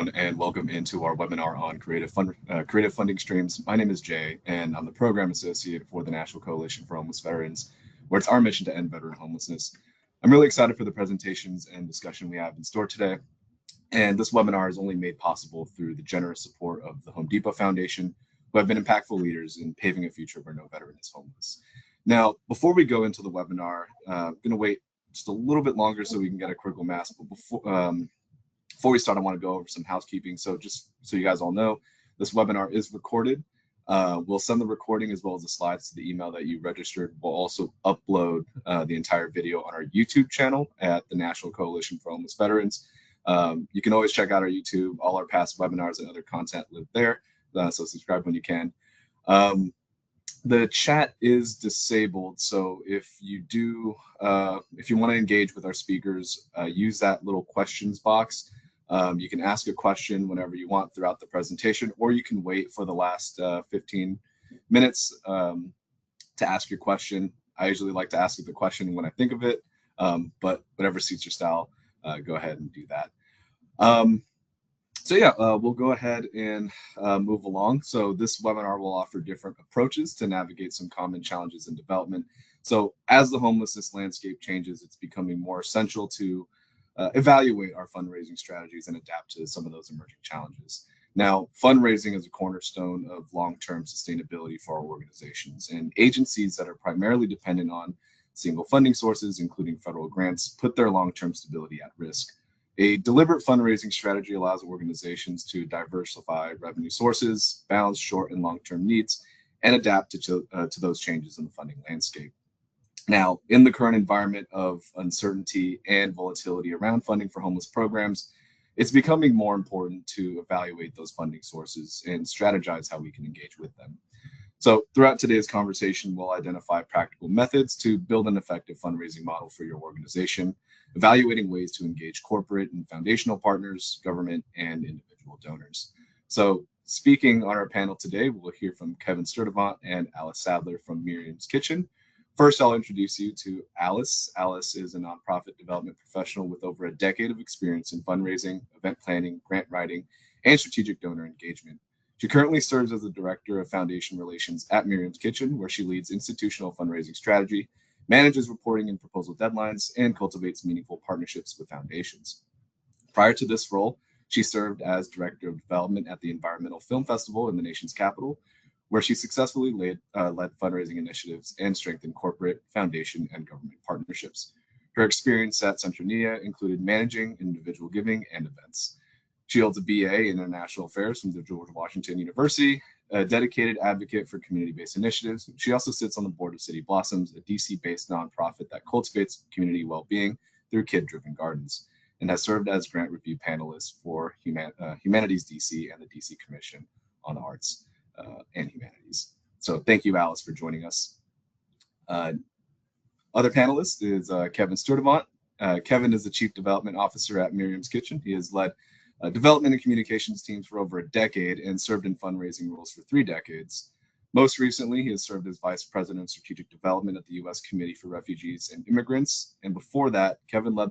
everyone, and welcome into our webinar on creative funding streams. My name is Jay, and I'm the Program Associate for the National Coalition for Homeless Veterans, where it's our mission to end veteran homelessness. I'm really excited for the presentations and discussion we have in store today. And this webinar is only made possible through the generous support of the Home Depot Foundation, who have been impactful leaders in paving a future where no veteran is homeless. Now, before we go into the webinar, I'm going to wait just a little bit longer so we can get a critical mass. But before we start, I want to go over some housekeeping. So just so you guys all know, this webinar is recorded. We'll send the recording as well as the slides to the email that you registered. We'll also upload the entire video on our YouTube channel at the National Coalition for Homeless Veterans. You can always check out our YouTube. All our past webinars and other content live there. So subscribe when you can. The chat is disabled, so if you want to engage with our speakers, use that little questions box. You can ask a question whenever you want throughout the presentation, or you can wait for the last 15 minutes to ask your question. I usually like to ask the question when I think of it, but whatever suits your style, go ahead and do that. So yeah, we'll go ahead and move along. So this webinar will offer different approaches to navigate some common challenges in development. So as the homelessness landscape changes, it's becoming more essential to evaluate our fundraising strategies and adapt to some of those emerging challenges. Now, fundraising is a cornerstone of long-term sustainability for our organizations, and agencies that are primarily dependent on single funding sources, including federal grants, put their long-term stability at risk. A deliberate fundraising strategy allows organizations to diversify revenue sources, balance short and long-term needs, and adapt to those changes in the funding landscape. Now, in the current environment of uncertainty and volatility around funding for homeless programs, it's becoming more important to evaluate those funding sources and strategize how we can engage with them. So throughout today's conversation, we'll identify practical methods to build an effective fundraising model for your organization, evaluating ways to engage corporate and foundational partners, government, and individual donors. So speaking on our panel today, we'll hear from Kevin Sturtevant and Alice Sadler from Miriam's Kitchen. First, I'll introduce you to Alice. Alice is a nonprofit development professional with over a decade of experience in fundraising, event planning, grant writing, and strategic donor engagement. She currently serves as the Director of Foundation Relations at Miriam's Kitchen, where she leads institutional fundraising strategy, manages reporting and proposal deadlines, and cultivates meaningful partnerships with foundations. Prior to this role, she served as Director of Development at the Environmental Film Festival in the nation's capital, where she successfully led fundraising initiatives and strengthened corporate, foundation, and government partnerships. Her experience at Centronia included managing individual giving and events. She holds a BA in International Affairs from the George Washington University, a dedicated advocate for community-based initiatives. She also sits on the board of City Blossoms, a DC-based nonprofit that cultivates community well-being through kid-driven gardens, and has served as grant review panelist for Humanities DC and the DC Commission on Arts and Humanities. So thank you, Alice, for joining us. Other panelist is Kevin Sturtevant. Kevin is the Chief Development Officer at Miriam's Kitchen. He has led development and communications teams for over a decade and served in fundraising roles for 3 decades. Most recently, he has served as Vice President of Strategic Development at the U.S. Committee for Refugees and Immigrants. And before that, Kevin led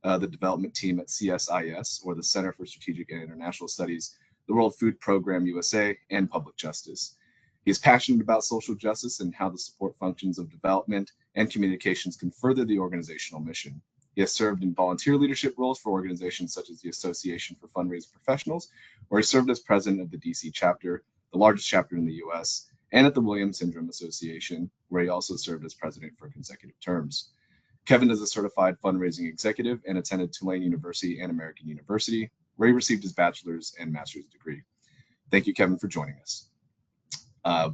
the development team at CSIS, or the Center for Strategic and International Studies, the World Food Program USA, and public justice. He is passionate about social justice and how the support functions of development and communications can further the organizational mission. He has served in volunteer leadership roles for organizations such as the Association for Fundraising Professionals, where he served as president of the DC chapter, the largest chapter in the US, and at the Williams Syndrome Association, where he also served as president for consecutive terms. Kevin is a certified fundraising executive and attended Tulane University and American University, where he received his bachelor's and master's degree. Thank you, Kevin, for joining us.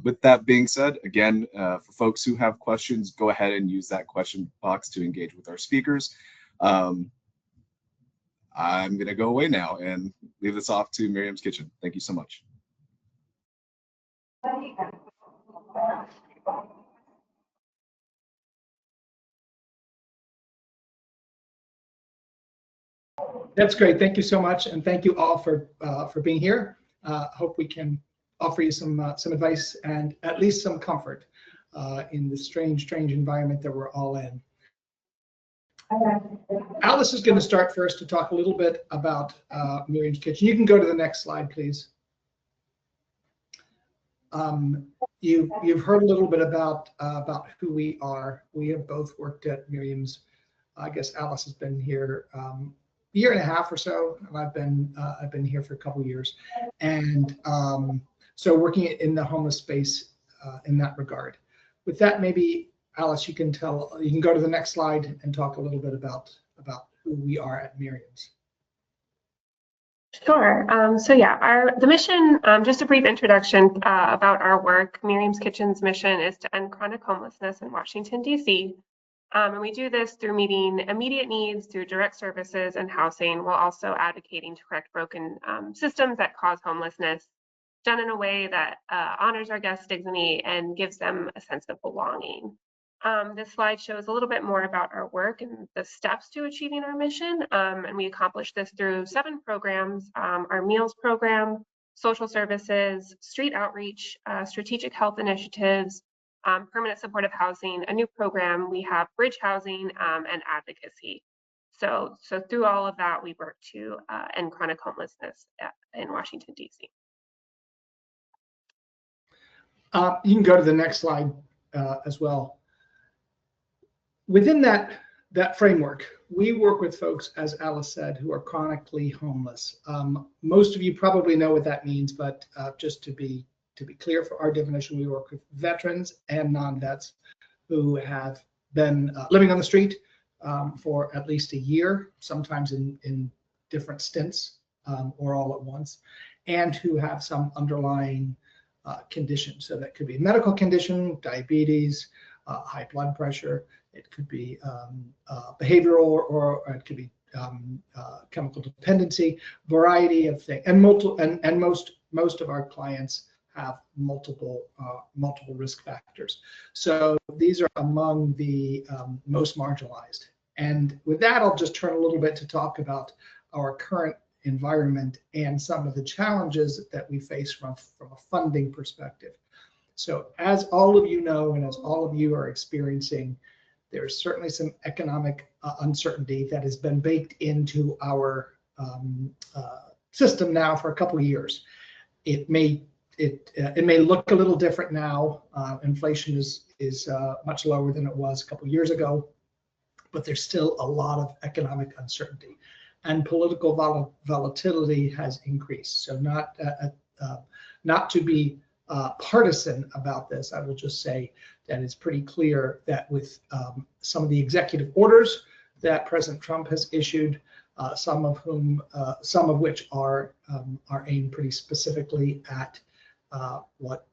With that being said, again, for folks who have questions, go ahead and use that question box to engage with our speakers. I'm going to go away now and leave this off to Miriam's Kitchen. Thank you so much. That's great. Thank you so much, and thank you all for being here. Hope we can offer you some advice and at least some comfort in the strange environment that we're all in. Alice is going to start first to talk a little bit about Miriam's Kitchen. You can go to the next slide, please. You've heard a little bit about who we are. We have both worked at Miriam's. I guess Alice has been here a year and a half or so, and I've been here for a couple years, and so working in the homeless space in that regard. With that, maybe Alice, you can go to the next slide and talk a little bit about who we are at Miriam's. Sure. So yeah, the mission, just a brief introduction about our work. Miriam's Kitchen's mission is to end chronic homelessness in Washington, D.C. And we do this through meeting immediate needs through direct services and housing, while also advocating to correct broken systems that cause homelessness, done in a way that honors our guests' dignity and gives them a sense of belonging. This slide shows a little bit more about our work and the steps to achieving our mission. And we accomplish this through 7 programs: our meals program, social services, street outreach, strategic health initiatives, permanent supportive housing, a new program. We have bridge housing and advocacy. So through all of that, we work to end chronic homelessness in Washington, D.C. You can go to the next slide as well. Within that framework, we work with folks, as Alice said, who are chronically homeless. Most of you probably know what that means, but just to be clear, for our definition, we work with veterans and non-vets who have been living on the street for at least a year, sometimes in different stints or all at once, and who have some underlying condition. So that could be a medical condition, diabetes, high blood pressure. It could be behavioral, or it could be chemical dependency, variety of things, and most of our clients have multiple risk factors. So these are among the most marginalized. And with that, I'll just turn a little bit to talk about our current environment and some of the challenges that we face from a funding perspective. So as all of you know, and as all of you are experiencing, there's certainly some economic uncertainty that has been baked into our system now for a couple of years. It may look a little different now. Inflation is much lower than it was a couple of years ago, but there's still a lot of economic uncertainty, and political volatility has increased. So not to be partisan about this, I will just say that it's pretty clear that with some of the executive orders that President Trump has issued, some of which are aimed pretty specifically at what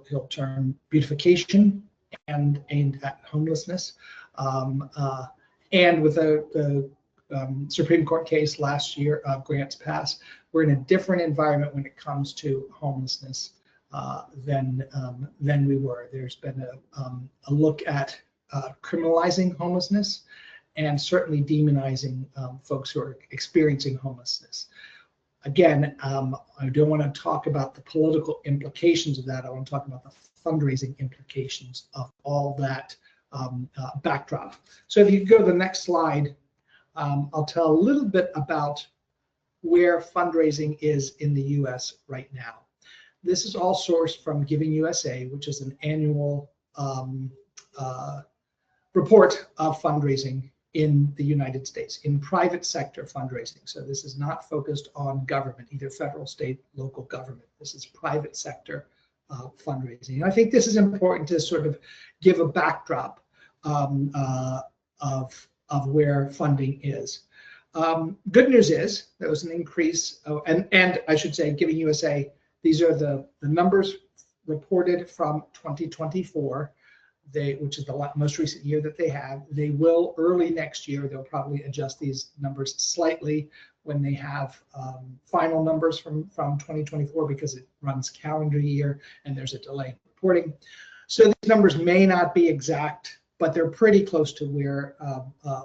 he'll term beautification and aimed at homelessness, and with the Supreme Court case last year, grants passed, we're in a different environment when it comes to homelessness than we were. There's been a look at criminalizing homelessness, and certainly demonizing folks who are experiencing homelessness. Again, I don't want to talk about the political implications of that. I want to talk about the fundraising implications of all that backdrop. So if you could go to the next slide, I'll tell a little bit about where fundraising is in the US right now. This is all sourced from Giving USA, which is an annual report of fundraising in the United States, in private sector fundraising. So this is not focused on government, either federal, state, local government. This is private sector fundraising. And I think this is important to sort of give a backdrop of where funding is. Good news is there was an increase, and I should say, Giving USA, these are the numbers reported from 2024, which is the most recent year that they have. They will early next year, they'll probably adjust these numbers slightly when they have final numbers from 2024, because it runs calendar year and there's a delay in reporting. So these numbers may not be exact, but they're pretty close to where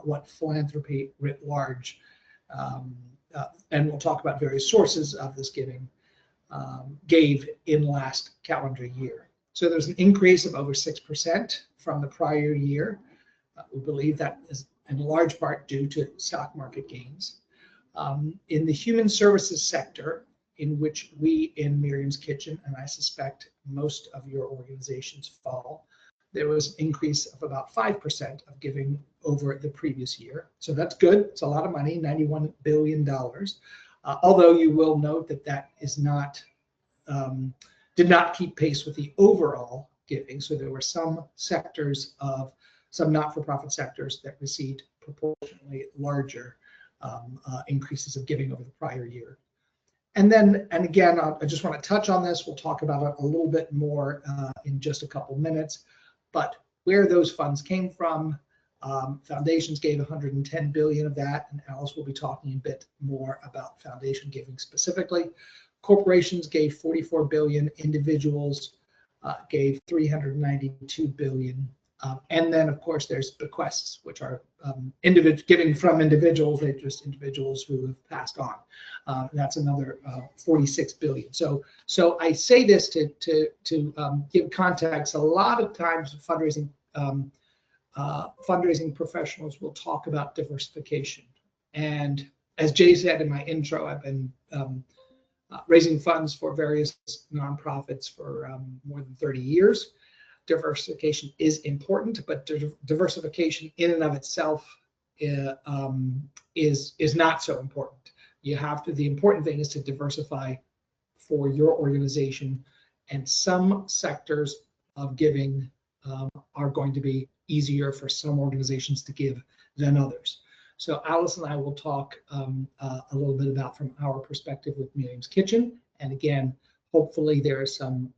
what philanthropy writ large, and we'll talk about various sources of this giving, gave in last calendar year. So there's an increase of over 6% from the prior year. We believe that is in large part due to stock market gains. In the human services sector, in which we in Miriam's Kitchen, and I suspect most of your organizations fall, there was an increase of about 5% of giving over the previous year. So that's good. It's a lot of money, $91 billion. Although you will note that that is not, did not keep pace with the overall giving. So there were some sectors of, some not-for-profit sectors that received proportionally larger increases of giving over the prior year. And then, and again, I just want to touch on this. We'll talk about it a little bit more in just a couple minutes. But where those funds came from, foundations gave 110 billion of that, and Alice will be talking a bit more about foundation giving specifically. Corporations gave 44 billion, individuals gave 392 billion. And then, of course, there's bequests, which are giving from individuals. They're just individuals who have passed on. That's another 46 billion. So I say this to give context. A lot of times, fundraising professionals will talk about diversification. And as Jay said in my intro, I've been raising funds for various nonprofits for more than 30 years. Diversification is important, but diversification in and of itself is not so important. You have to, the important thing is to diversify for your organization, and some sectors of giving are going to be easier for some organizations to give than others. So Alice and I will talk a little bit about from our perspective with Miriam's Kitchen, and again, hopefully there is some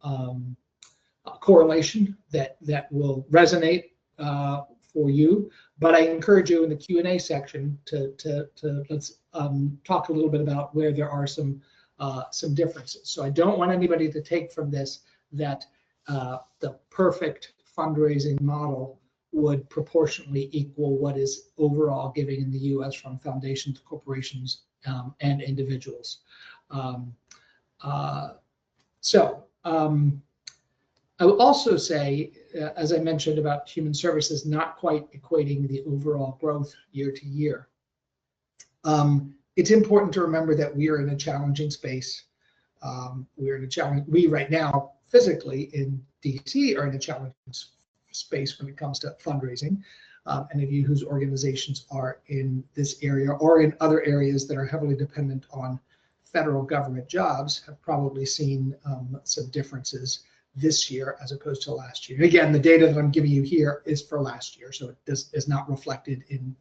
correlation that will resonate for you. But I encourage you in the Q&A section to let's talk a little bit about where there are some differences. So I don't want anybody to take from this that the perfect fundraising model would proportionally equal what is overall giving in the U.S. from foundations, corporations, and individuals. I will also say, as I mentioned about human services not quite equating the overall growth year to year, it's important to remember that we are in a challenging space. We right now, physically in DC, are in a challenging space when it comes to fundraising. Any of you whose organizations are in this area or in other areas that are heavily dependent on federal government jobs have probably seen some differences this year as opposed to last year. Again, the data that I'm giving you here is for last year, so it is not reflected in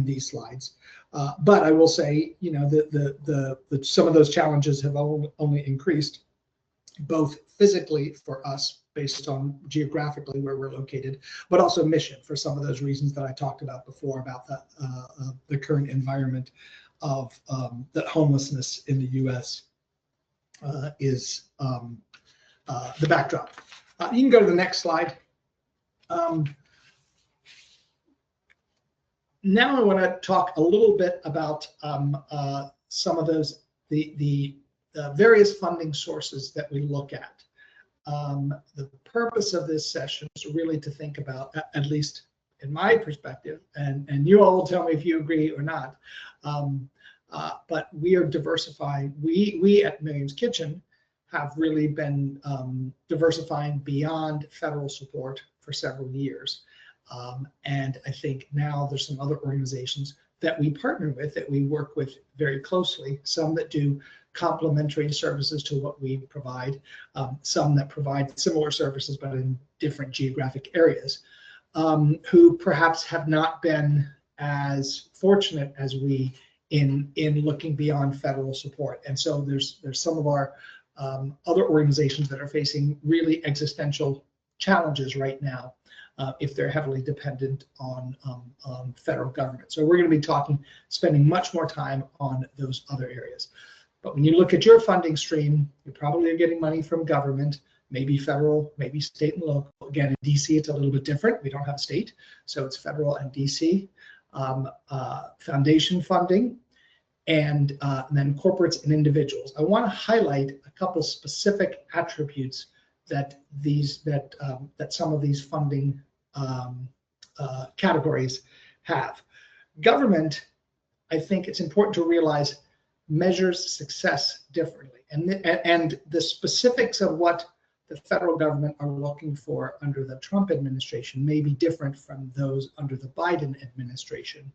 these slides. But I will say, you know, some of those challenges have only increased, both physically for us based on geographically where we're located, but also mission for some of those reasons that I talked about before about the current environment of that homelessness in the U.S. Is the backdrop. You can go to the next slide. Now I want to talk a little bit about some of those the various funding sources that we look at. The purpose of this session is really to think about, at least in my perspective, and you all will tell me if you agree or not, but we are diversifying. We at Miriam's Kitchen have really been diversifying beyond federal support for several years. And I think now there's some other organizations that we partner with, that we work with very closely, some that do complementary services to what we provide, some that provide similar services but in different geographic areas, who perhaps have not been as fortunate as we in looking beyond federal support. And so there's some of our other organizations that are facing really existential challenges right now if they're heavily dependent on federal government. So we're going to be spending much more time on those other areas. But when you look at your funding stream, you probably are getting money from government, maybe federal, maybe state and local. Again, in DC, it's a little bit different. We don't have state, so it's federal and DC. Foundation funding, and then corporates and individuals. I want to highlight a couple specific attributes that some of these funding categories have. Government, I think it's important to realize, measures success differently. And the specifics of what the federal government are looking for under the Trump administration may be different from those under the Biden administration.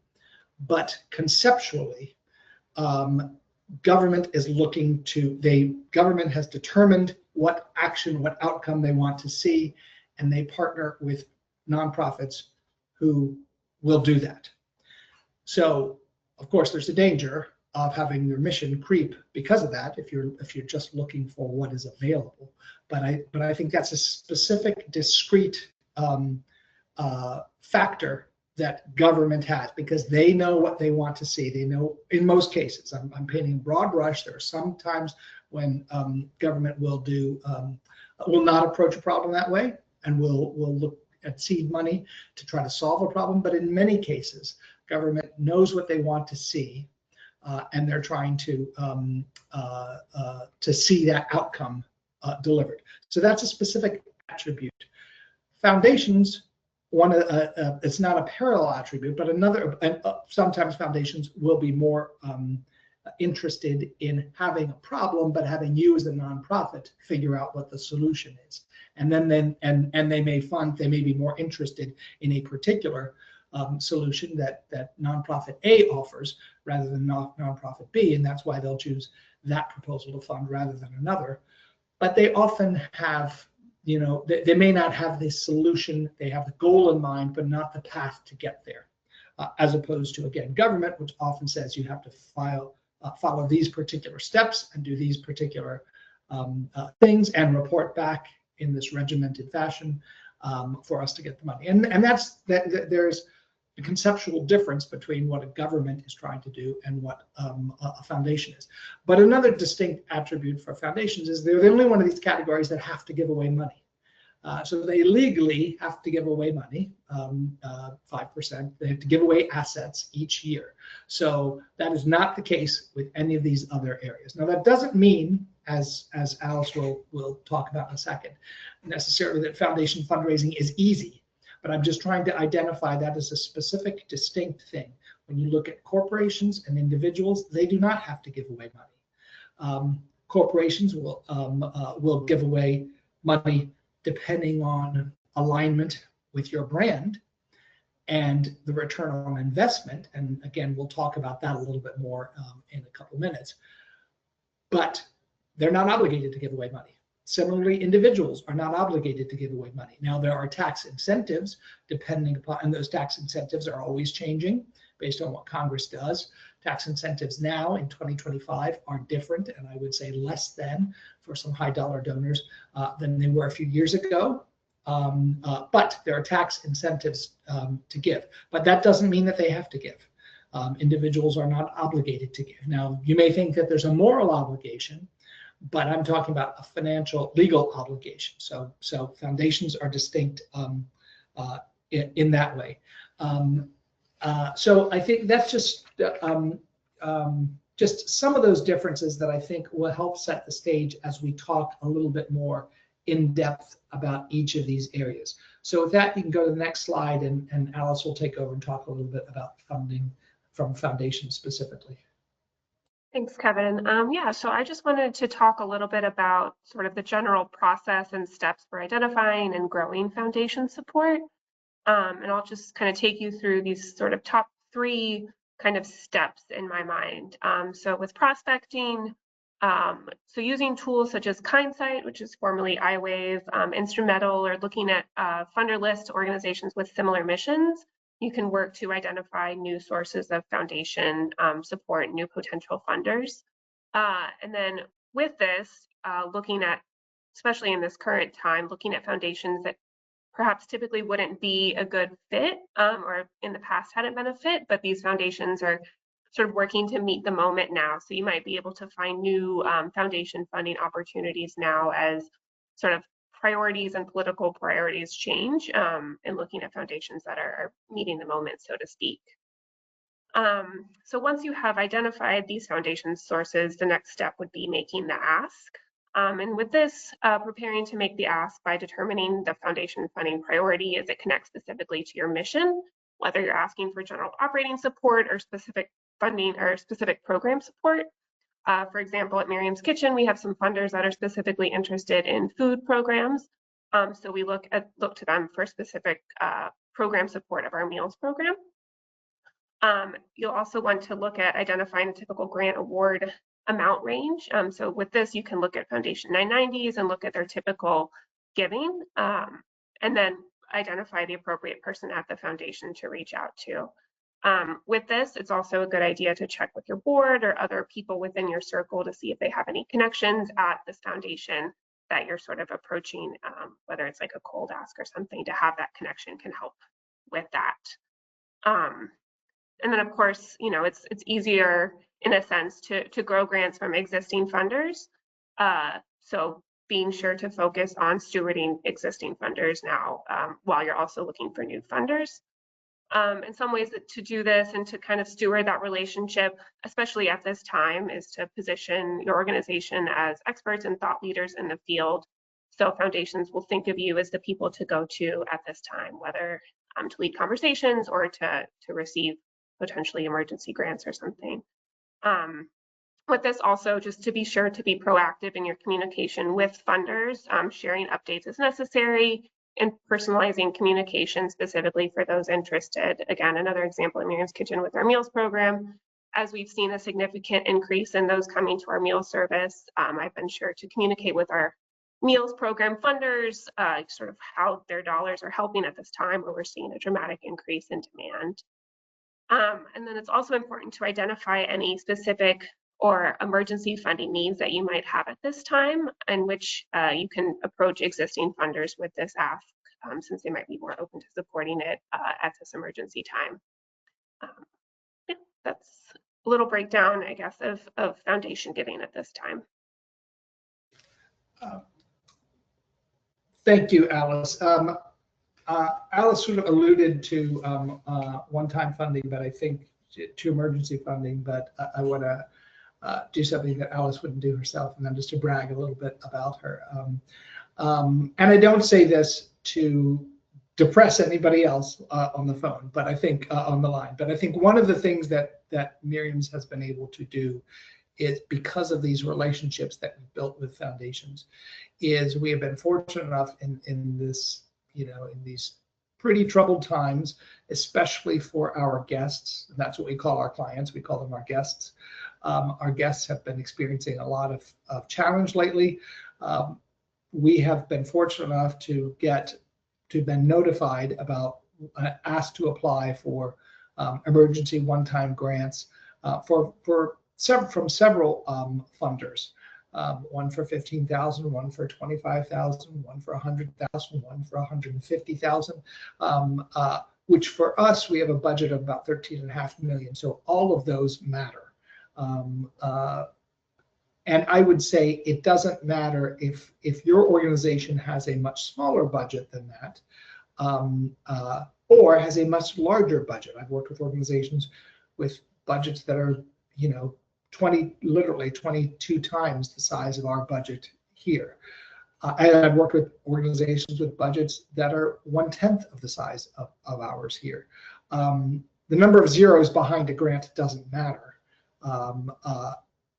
But conceptually, government is looking to, government has determined what action, what outcome they want to see, and they partner with nonprofits who will do that. So, of course, there's a danger of having your mission creep because of that if you're just looking for what is available. But I think that's a specific, discrete factor that government has, because they know what they want to see. They know, in most cases, I'm painting a broad brush. There are some times when government will not approach a problem that way, and will look at seed money to try to solve a problem. But in many cases, government knows what they want to see, and they're trying to see that outcome delivered. So that's a specific attribute. Foundations, it's not a parallel attribute, but another. Sometimes foundations will be more interested in having a problem, but having you as a nonprofit figure out what the solution is, and then they may be more interested in a particular solution that nonprofit A offers rather than nonprofit B, and that's why they'll choose that proposal to fund rather than another. But they often have, they may not have the solution. They have the goal in mind, but not the path to get there. As opposed to, again, government, which often says you have to follow these particular steps and do these particular things and report back in this regimented fashion for us to get the money. And there's a conceptual difference between what a government is trying to do and what a foundation is. But another distinct attribute for foundations is they're the only one of these categories that have to give away money. So they legally have to give away money, 5%. They have to give away assets each year. So that is not the case with any of these other areas. Now, that doesn't mean, as Alice will talk about in a second, necessarily that foundation fundraising is easy. But I'm just trying to identify that as a specific, distinct thing. When you look at corporations and individuals, they do not have to give away money. Corporations will give away money depending on alignment with your brand and the return on investment. And again, we'll talk about that a little bit more in a couple minutes. But they're not obligated to give away money. Similarly, individuals are not obligated to give away money. Now, there are tax incentives depending upon, and those tax incentives are always changing based on what Congress does. Tax incentives now in 2025 are different, and I would say less than for some high dollar donors than they were a few years ago. But there are tax incentives to give, but that doesn't mean that they have to give. Individuals are not obligated to give. Now, you may think that there's a moral obligation, but I'm talking about a financial, legal obligation. So foundations are distinct in that way. So I think that's just some of those differences that I think will help set the stage as we talk a little bit more in depth about each of these areas. So with that, you can go to the next slide, and Alice will take over and talk a little bit about funding from foundations specifically. Thanks, Kevin. Yeah, so I just wanted to talk a little bit about sort of the general process and steps for identifying and growing foundation support. And I'll just kind of take you through these sort of top 3 kind of steps in my mind. So with prospecting, so using tools such as KindSight, which is formerly iWave, Instrumental, or looking at funder lists, organizations with similar missions, you can work to identify new sources of foundation support, new potential funders. And then with this, looking at, especially in this current time, looking at foundations that perhaps typically wouldn't be a good fit or in the past hadn't been a fit, but these foundations are sort of working to meet the moment now. So you might be able to find new foundation funding opportunities now as sort of priorities and political priorities change, and looking at foundations that are meeting the moment, so to speak. So once you have identified these foundation sources, the next step would be making the ask. And with this, preparing to make the ask by determining the foundation funding priority as it connects specifically to your mission, whether you're asking for general operating support or specific funding or specific program support. For example, at Miriam's Kitchen, we have some funders that are specifically interested in food programs. So we look to them for specific program support of our meals program. You'll also want to look at identifying a typical grant award amount range. So with this, you can look at Foundation 990s and look at their typical giving, and then identify the appropriate person at the foundation to reach out to. With this, it's also a good idea to check with your board or other people within your circle to see if they have any connections at this foundation that you're sort of approaching, whether it's like a cold ask or something, to have that connection can help with that. And then of course, you know, it's easier in a sense to grow grants from existing funders. So being sure to focus on stewarding existing funders now while you're also looking for new funders. In some ways to do this and to kind of steward that relationship, especially at this time, is to position your organization as experts and thought leaders in the field. So foundations will think of you as the people to go to at this time, whether to lead conversations or to receive potentially emergency grants or something. With this also, just to be sure to be proactive in your communication with funders, sharing updates as necessary, and personalizing communication specifically for those interested. Again, another example in Miriam's Kitchen with our meals program. As we've seen a significant increase in those coming to our meal service, I've been sure to communicate with our meals program funders, sort of how their dollars are helping at this time where we're seeing a dramatic increase in demand. And then it's also important to identify any specific or emergency funding needs that you might have at this time, in which you can approach existing funders with this ask, since they might be more open to supporting it at this emergency time. Yeah, that's a little breakdown, I guess, of foundation giving at this time. Thank you, Alice. Alice sort of alluded to one-time funding, but I think to emergency funding, but I want to do something that Alice wouldn't do herself, and then just to brag a little bit about her. And I don't say this to depress anybody else on the phone, but I think on the line. But I think one of the things that Miriam's has been able to do is, because of these relationships that we've built with foundations, is we have been fortunate enough in this, you know, in these pretty troubled times, especially for our guests. That's what we call our clients. We call them our guests. Our guests have been experiencing a lot of challenge lately. We have been fortunate enough to been notified about, asked to apply for emergency one-time grants from several funders. One for $15,000, one for $25,000, one for $100,000, one for $150,000, which for us, we have a budget of about $13.5 million. So all of those matter. And I would say it doesn't matter if your organization has a much smaller budget than that, or has a much larger budget. I've worked with organizations with budgets that are, you know, literally 22 times the size of our budget here. And I've worked with organizations with budgets that are 1/10 of the size of ours here. The number of zeros behind a grant doesn't matter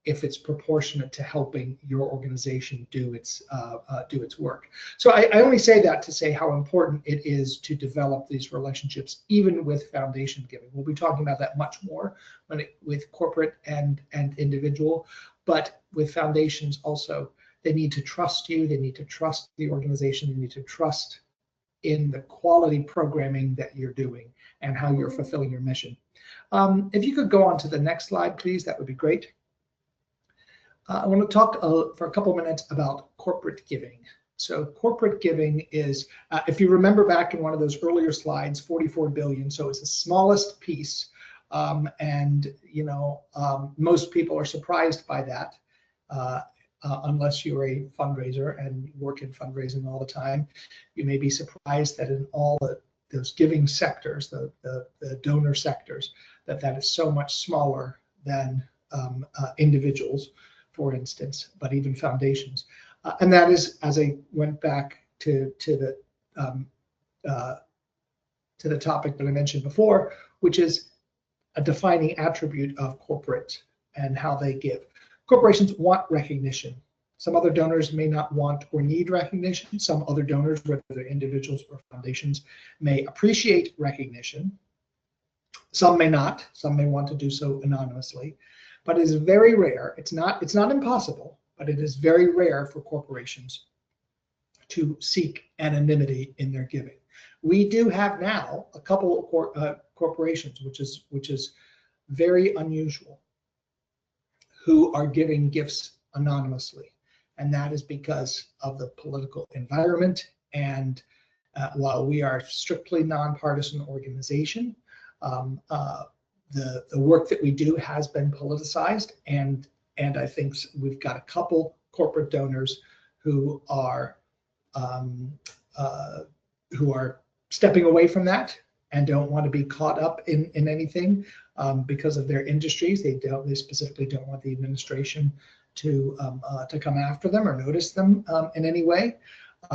if it's proportionate to helping your organization do its work. So I only say that to say how important it is to develop these relationships, even with foundation giving. We'll be talking about that much more with corporate and individual, but with foundations also, they need to trust you, they need to trust the organization, they need to trust in the quality programming that you're doing and how you're fulfilling your mission. If you could go on to the next slide, please, that would be great. I want to talk for a couple minutes about corporate giving. So corporate giving is, if you remember back in one of those earlier slides, 44 billion. So it's the smallest piece. And, you know, most people are surprised by that, unless you're a fundraiser and work in fundraising all the time. You may be surprised that in all those giving sectors, the donor sectors, that is so much smaller than individuals, for instance, but even foundations. And that is, as I went back to the to the topic that I mentioned before, which is a defining attribute of corporate and how they give. Corporations want recognition. Some other donors may not want or need recognition. Some other donors, whether they're individuals or foundations, may appreciate recognition. Some may not. Some may want to do so anonymously. But it is very rare. It's not impossible, but it is very rare for corporations to seek anonymity in their giving. We do have now a couple of corporations, which is very unusual, who are giving gifts anonymously, and that is because of the political environment. And while we are a strictly nonpartisan organization, the work that we do has been politicized, and I think we've got a couple corporate donors who are stepping away from that and don't want to be caught up in anything because of their industries. They specifically don't want the administration to come after them or notice them in any way.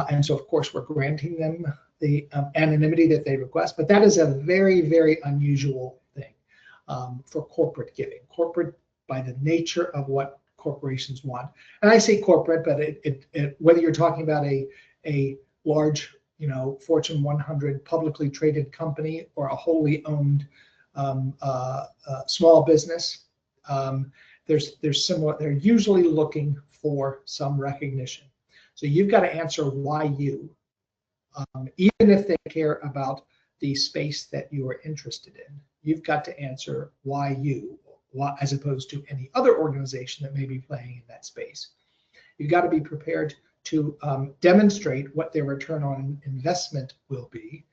And so, of course, we're granting them the anonymity that they request. But that is a very, very unusual thing for corporate giving. Corporate, by the nature of what corporations want. And I say corporate, but whether you're talking about a large, Fortune 100 publicly traded company or a wholly owned small business, there's similar. They're usually looking for some recognition. So you've got to answer why you, even if they care about the space that you are interested in. You've got to answer why you, as opposed to any other organization that may be playing in that space. You've got to be prepared to demonstrate what their return on investment will be.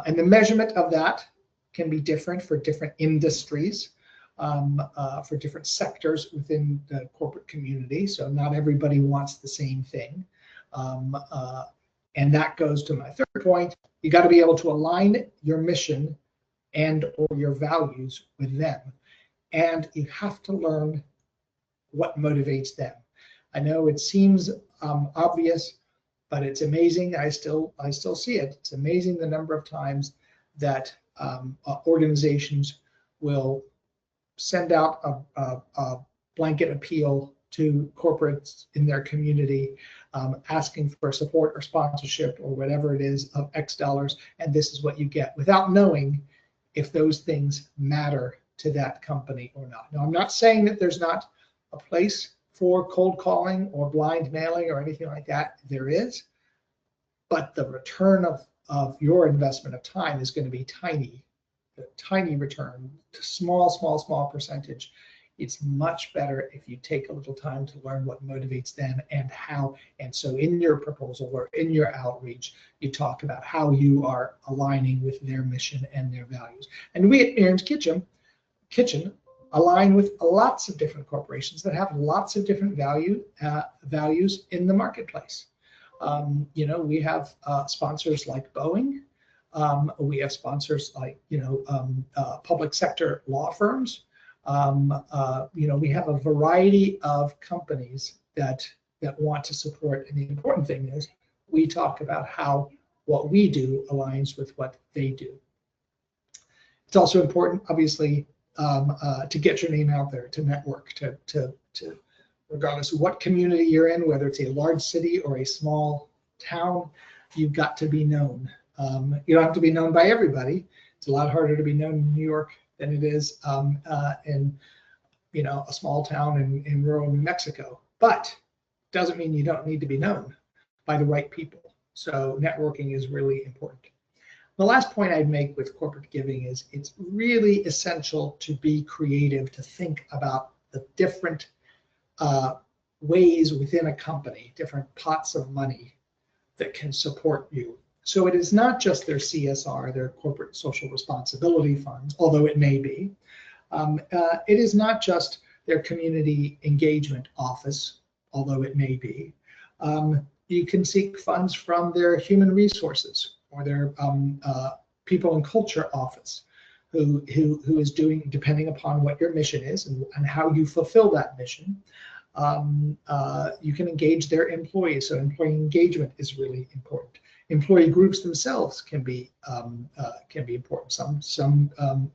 And the measurement of that can be different for different industries, for different sectors within the corporate community. So not everybody wants the same thing. And that goes to my third point. You got to be able to align your mission and or your values with them. And you have to learn what motivates them. I know it seems obvious, but it's amazing. I still see it. It's amazing the number of times that organizations will send out a blanket appeal to corporates in their community, asking for support or sponsorship or whatever it is of X dollars, and this is what you get, without knowing if those things matter to that company or not. Now, I'm not saying that there's not a place for cold calling or blind mailing or anything like that. There is, but the return of your investment of time is going to be tiny, a tiny return, small percentage. It's much better if you take a little time to learn what motivates them and how. And so in your proposal or in your outreach, you talk about how you are aligning with their mission and their values. And we at Miriam's Kitchen align with lots of different corporations that have lots of different values in the marketplace. We have sponsors like Boeing. We have sponsors like public sector law firms. We have a variety of companies that want to support, and the important thing is we talk about how what we do aligns with what they do. It's also important, obviously, to get your name out there, to network, to regardless of what community you're in, whether it's a large city or a small town, you've got to be known. You don't have to be known by everybody. It's a lot harder to be known in New York than it is in a small town in rural New Mexico. But doesn't mean you don't need to be known by the right people. So networking is really important. The last point I'd make with corporate giving is it's really essential to be creative, to think about the different ways within a company, different pots of money that can support you. So it is not just their CSR, their corporate social responsibility funds, although it may be. It is not just their community engagement office, although it may be. You can seek funds from their human resources or their people and culture office, who is doing, depending upon what your mission is and how you fulfill that mission. You can engage their employees, so employee engagement is really important. Employee groups themselves can be important. Some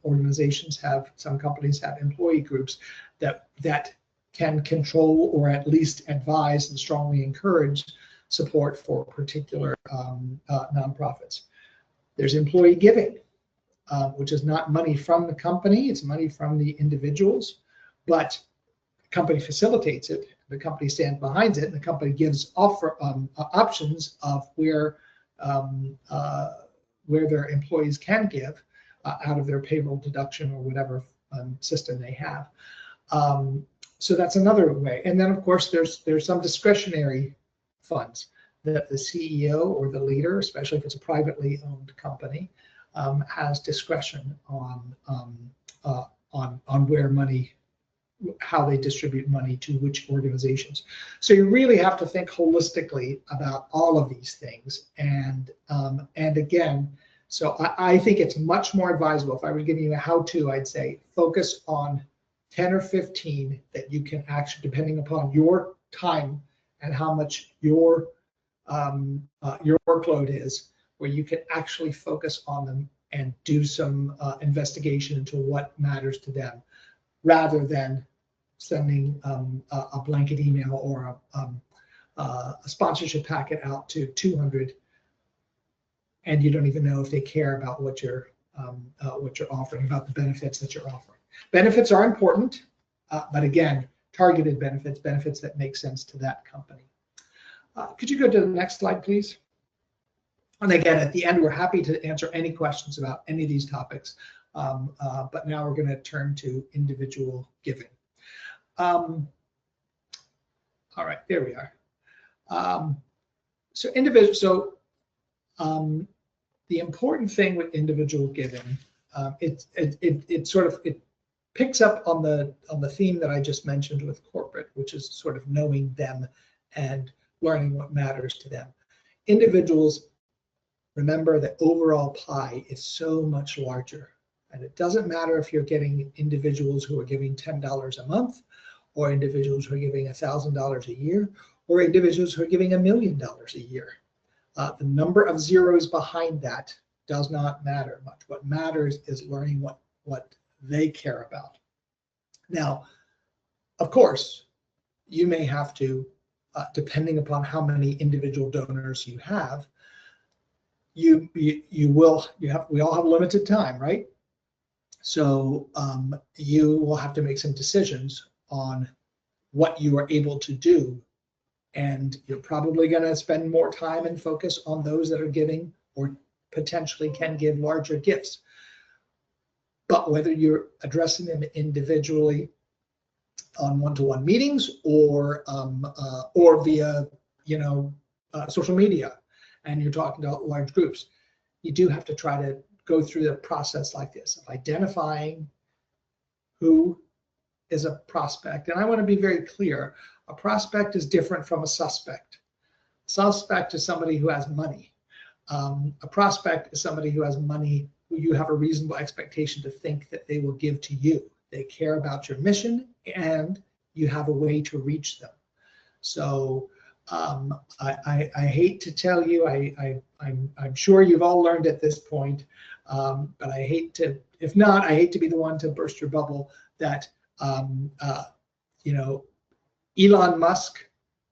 organizations have, some companies have employee groups that can control or at least advise and strongly encourage support for particular nonprofits. There's employee giving, which is not money from the company, it's money from the individuals, but the company facilitates it, the company stands behind it, and the company gives options of where their employees can give out of their payroll deduction or whatever system they have. So that's another way. And then of course there's some discretionary funds that the CEO or the leader, especially if it's a privately owned company, has discretion on where money, how they distribute money to which organizations. So you really have to think holistically about all of these things. And again, so I think it's much more advisable. If I were giving you a how-to, I'd say focus on 10 or 15 that you can actually, depending upon your time and how much your workload is, where you can actually focus on them and do some investigation into what matters to them, rather than sending a blanket email or a sponsorship packet out to 200, and you don't even know if they care about what you're offering, about the benefits that you're offering. Benefits are important, but again, targeted benefits that make sense to that company. Could you go to the next slide, please? And again, at the end, we're happy to answer any questions about any of these topics. But now we're going to turn to individual giving. All right, there we are. The important thing with individual giving, it picks up on the theme that I just mentioned with corporate, which is sort of knowing them and learning what matters to them. Individuals, remember the overall pie is so much larger. And it doesn't matter if you're getting individuals who are giving $10 a month, or individuals who are giving $1,000 a year, or individuals who are giving $1 million a year. The number of zeros behind that does not matter much. What matters is learning what they care about. Now, of course, you may have to, depending upon how many individual donors you have, we all have limited time, right? So you will have to make some decisions on what you are able to do, and you're probably going to spend more time and focus on those that are giving or potentially can give larger gifts. But whether you're addressing them individually on one-to-one meetings or via social media, and you're talking to large groups, you do have to try to go through the process like this of identifying who is a prospect. And I want to be very clear, a prospect is different from a suspect. A suspect is somebody who has money. A prospect is somebody who has money who you have a reasonable expectation to think that they will give to you. They care about your mission and you have a way to reach them. So I hate to tell you, I'm sure you've all learned at this point, but I hate to, if not, I hate to be the one to burst your bubble that, Elon Musk,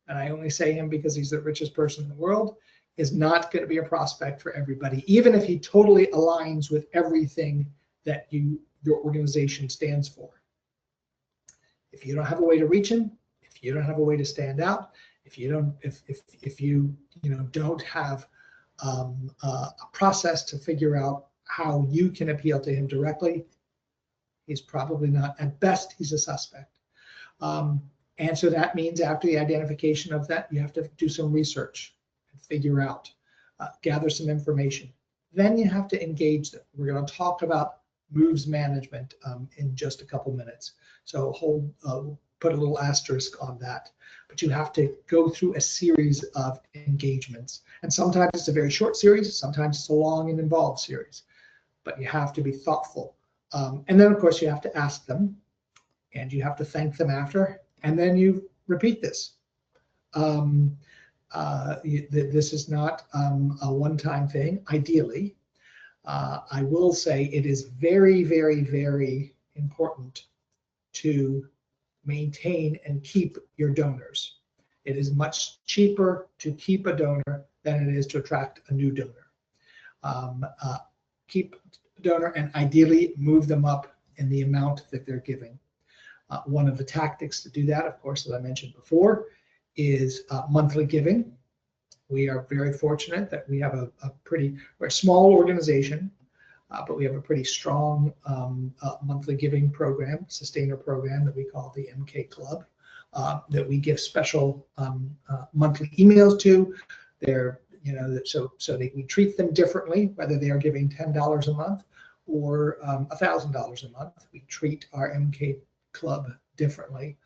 and I only say him because he's the richest person in the world, is not going to be a prospect for everybody, even if he totally aligns with everything that your organization stands for. If you don't have a way to reach him, if you don't have a way to stand out, if you don't have a process to figure out how you can appeal to him directly, he's probably not. At best, he's a suspect. And so that means after the identification of that, you have to do some research and figure out, gather some information. Then you have to engage them. We're going to talk about moves management in just a couple minutes. So put a little asterisk on that. But you have to go through a series of engagements. And sometimes it's a very short series, sometimes it's a long and involved series. But you have to be thoughtful. And then, of course, you have to ask them, and you have to thank them after, and then you repeat this. This is not a one-time thing, ideally. I will say it is very, very, very important to maintain and keep your donors. It is much cheaper to keep a donor than it is to attract a new donor. Keep a donor and ideally move them up in the amount that they're giving. One of the tactics to do that, of course, as I mentioned before, is monthly giving. We are very fortunate that we have we're a small organization, but we have a pretty strong monthly giving program, sustainer program that we call the MK Club, that we give special monthly emails to. They're, so we treat them differently, whether they are giving $10 a month or $1,000 a month. We treat our MK Club differently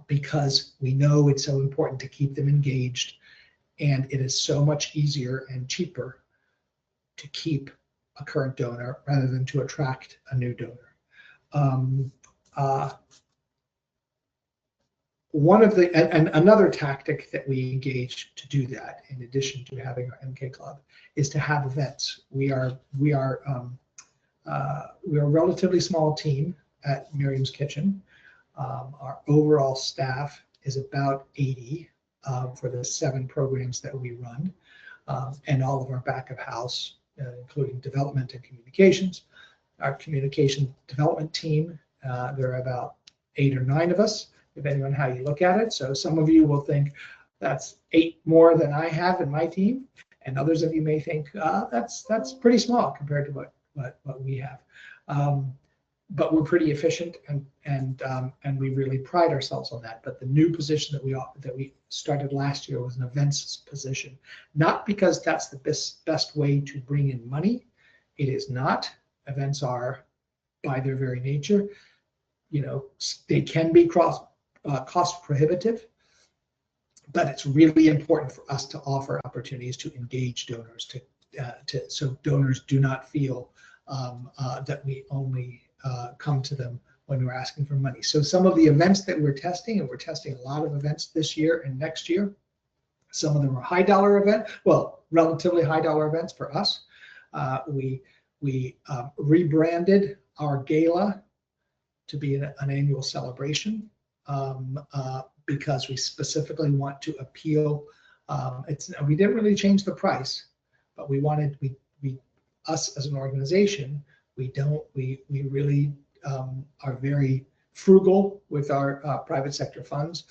because we know it's so important to keep them engaged, and it is so much easier and cheaper to keep a current donor rather than to attract a new donor. Another tactic that we engage to do that, in addition to having our MK Club, is to have events. We are a relatively small team at Miriam's Kitchen. Our overall staff is about 80 for the 7 programs that we run, and all of our back of house, including development and communications. Our communication development team, there are about 8 or 9 of us, depending on how you look at it. So some of you will think that's 8 more than I have in my team, and others of you may think that's pretty small compared to what we have. But we're pretty efficient, and we really pride ourselves on that. But the new position that we started last year was an events position, not because that's the best way to bring in money. It is not. Events are, by their very nature, they can be cost prohibitive, but it's really important for us to offer opportunities to engage donors, so donors do not feel that we only come to them when we're asking for money. So some of the events that we're testing, and we're testing a lot of events this year and next year, some of them are high dollar events, relatively high dollar events for us. We rebranded our gala to be an annual celebration because we specifically want to appeal. We didn't really change the price, but we wanted, us as an organization, we really are very frugal with our private sector funds,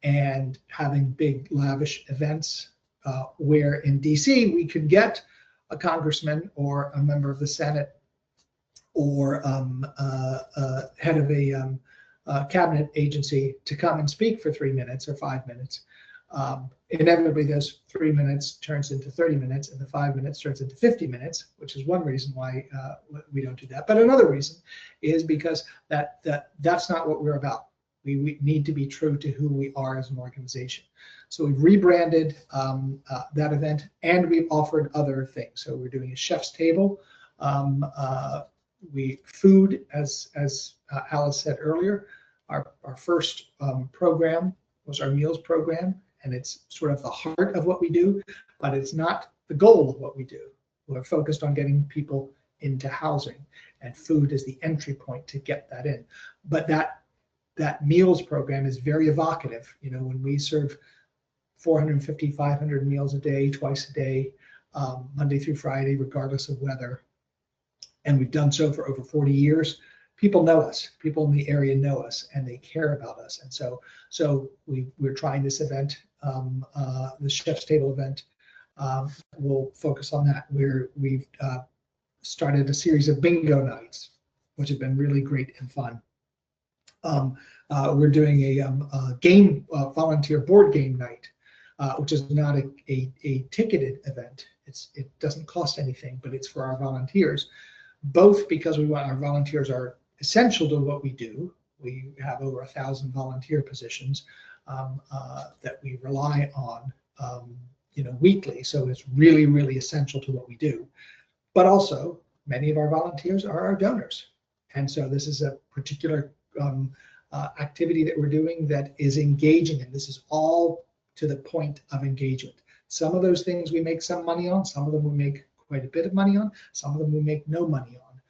and having big lavish events where in DC we could get a congressman or a member of the Senate or head of a cabinet agency to come and speak for 3 minutes or 5 minutes. Inevitably, those 3 minutes turns into 30 minutes, and the 5 minutes turns into 50 minutes, which is one reason why we don't do that. But another reason is because that's not what we're about. We need to be true to who we are as an organization. So we've rebranded that event, and we've offered other things. So we're doing a chef's table. Food, as Alice said earlier, our first program was our meals program, and it's sort of the heart of what we do, but it's not the goal of what we do. We're focused on getting people into housing, and food is the entry point to get that in. But that meals program is very evocative. When we serve 450, 500 meals a day, twice a day, Monday through Friday, regardless of weather, and we've done so for over 40 years, people know us. People in the area know us, and they care about us. And so we're trying this event, the Chef's Table event. We'll focus on that. We've started a series of bingo nights, which have been really great and fun. We're doing a game volunteer board game night, which is not a ticketed event. It doesn't cost anything, but it's for our volunteers, both because we want our volunteers are essential to what we do. We have over 1,000 volunteer positions that we rely on, weekly. So it's really, really essential to what we do. But also, many of our volunteers are our donors, and so this is a particular activity that we're doing that is engaging, and this is all to the point of engagement. Some of those things we make some money on, some of them we make quite a bit of money on, some of them we make no money on,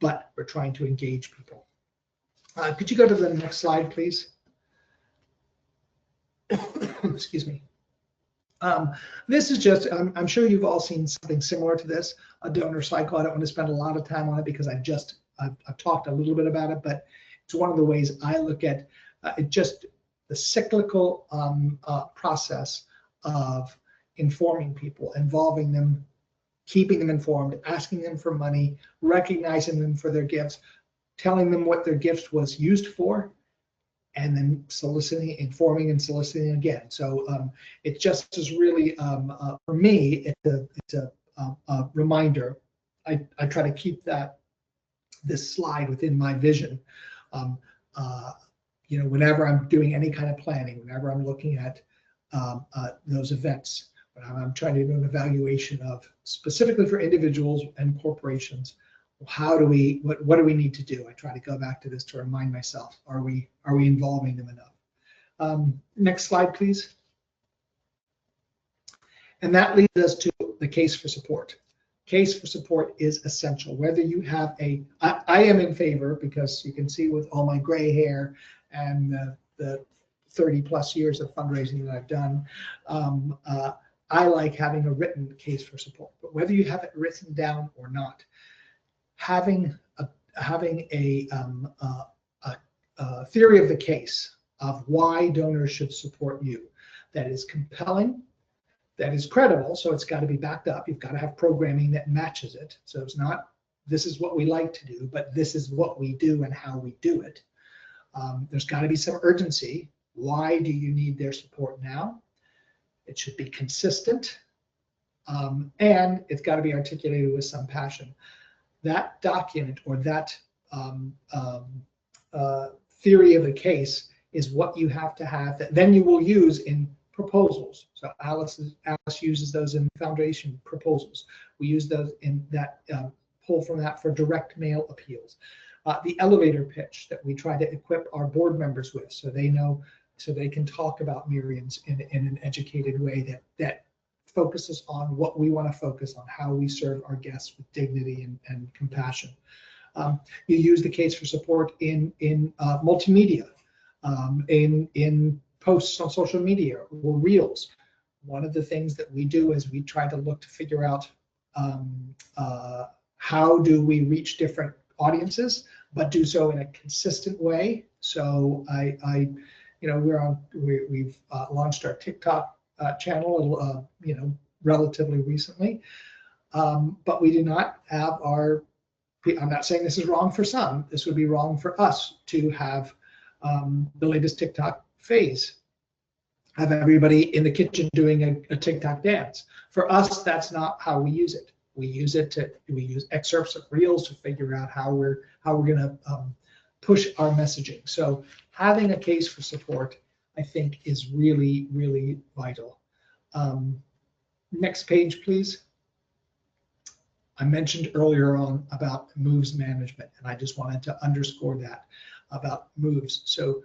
but we're trying to engage people. Could you go to the next slide, please? Excuse me. This is just, I'm sure you've all seen something similar to this, a donor cycle. I don't want to spend a lot of time on it because I've talked a little bit about it, but it's one of the ways I look at it, just the cyclical process of informing people, involving them, keeping them informed, asking them for money, recognizing them for their gifts, telling them what their gift was used for, and then soliciting, informing and soliciting again. So it just is really, for me, it's a reminder. I try to keep this slide within my vision. You know, whenever I'm doing any kind of planning, whenever I'm looking at those events, when I'm trying to do an evaluation of, specifically for individuals and corporations, how do we, what do we need to do? I try to go back to this to remind myself, are we involving them enough? Next slide, please. And that leads us to the case for support. Case for support is essential. Whether you have I am in favor, because you can see with all my gray hair and the 30 plus years of fundraising that I've done, I like having a written case for support. But whether you have it written down or not, having a theory of the case of why donors should support you that is compelling, that is credible, so it's got to be backed up. You've got to have programming that matches it. So it's not, this is what we like to do, but this is what we do and how we do it. There's got to be some urgency. Why do you need their support now? It should be consistent, and it's got to be articulated with some passion. That document or that theory of the case is what you have to have that then you will use in proposals. So Alice uses those in foundation proposals. We use those in that, pull from that for direct mail appeals. The elevator pitch that we try to equip our board members with, so they know, so they can talk about Miriam's in an educated way that focuses on what we want to focus on, how we serve our guests with dignity and compassion. You use the case for support in multimedia, in posts on social media or reels. One of the things that we do is we try to look to figure out how do we reach different audiences, but do so in a consistent way. So you know, we've launched our TikTok channel, you know, relatively recently, but we do not have our. I'm not saying this is wrong for some. This would be wrong for us to have the latest TikTok phase, have everybody in the kitchen doing a TikTok dance. For us, that's not how we use it. We use excerpts of reels to figure out how we're going to push our messaging. So having a case for support, I think, is really, really vital. Next page, please. I mentioned earlier on about moves management, and I just wanted to underscore that about moves. So